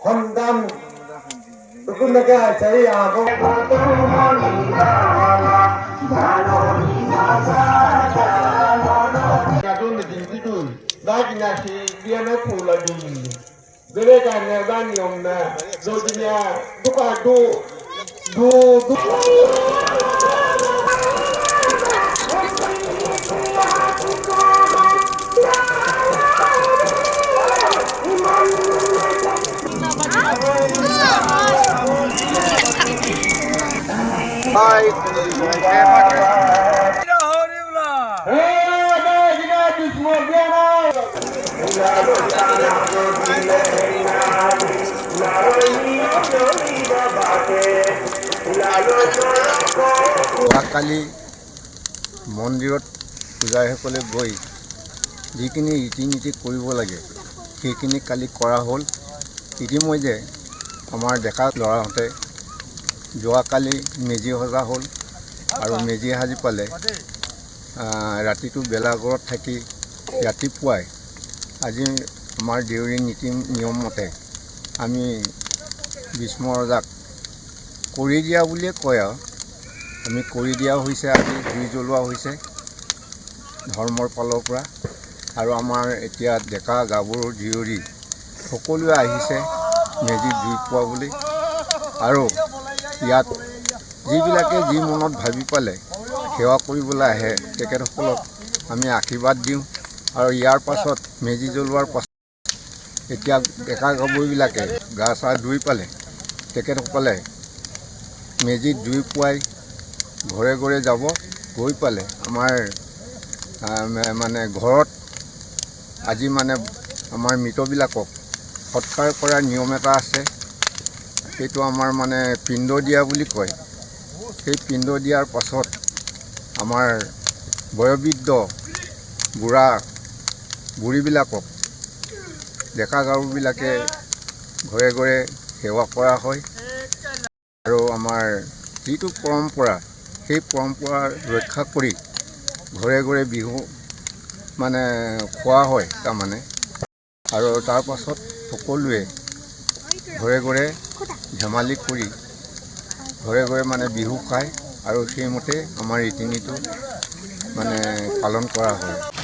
সন্তান সকলকে চাই কালি মন্দিৰত পূজাৰীসকলে গৈ যিখিনি ৰীতি নীতি কৰিব লাগে সেইখিনি কালি কৰা হ'ল। ইতিমধ্যে আমাৰ ডেকা ল'ৰাহঁতে যোৱাকালি মেজি সজা হ'ল আৰু মেজি সাজি পালে ৰাতিটো বেলাঘৰত থাকি ৰাতিপুৱাই আজি আমাৰ দেউৰী নীতি নিয়ম মতে আমি ভীষ্ম ৰজাক কৰি দিয়া বুলিয়ে কয় আৰু আমি কৰি দিয়া হৈছে। আজি জুই জ্বলোৱা হৈছে ধৰ্মৰ ফালৰ পৰা আৰু আমাৰ এতিয়া ডেকা গাভৰু জীয়ৰী সকলোৱে আহিছে মেজিত জুই পোৱাবলৈ। আৰু ইয়াত যিবিলাকে যি মনত ভাবি পালে সেৱা কৰিবলৈ আহে তেখেতসকলক আমি আশীৰ্বাদ দিওঁ। আৰু ইয়াৰ পাছত মেজি জ্বলোৱাৰ পাছত এতিয়া ডেকা গাভৰুবিলাকে গা চা ধুই পালে তেখেতসকলে মেজিত জুই পুৱাই ঘৰে ঘৰে যাব। গৈ পালে আমাৰ মানে ঘৰত আজি মানে আমাৰ মৃতবিলাকক সৎকাৰ কৰাৰ নিয়ম এটা আছে। সেইটো আমাৰ মানে পিণ্ড দিয়া বুলি কয়। সেই পিণ্ড দিয়াৰ পাছত আমাৰ বয়োবৃদ্ধ বুঢ়া বুঢ়ীবিলাকক ডেকা গাভৰুবিলাকে ঘৰে ঘৰে সেৱা কৰা হয়। আৰু আমাৰ যিটো পৰম্পৰা সেই পৰম্পৰা ৰক্ষা কৰি ঘৰে ঘৰে বিহু মানে খোৱা হয় তাৰমানে। আৰু তাৰ পাছত সকলোৱে ঘৰে ঘৰে ধেমালি কৰি ঘৰে ঘৰে মানে বিহু খায় আৰু সেইমতে আমাৰ ৰীতি নীতি মানে পালন কৰা হয়।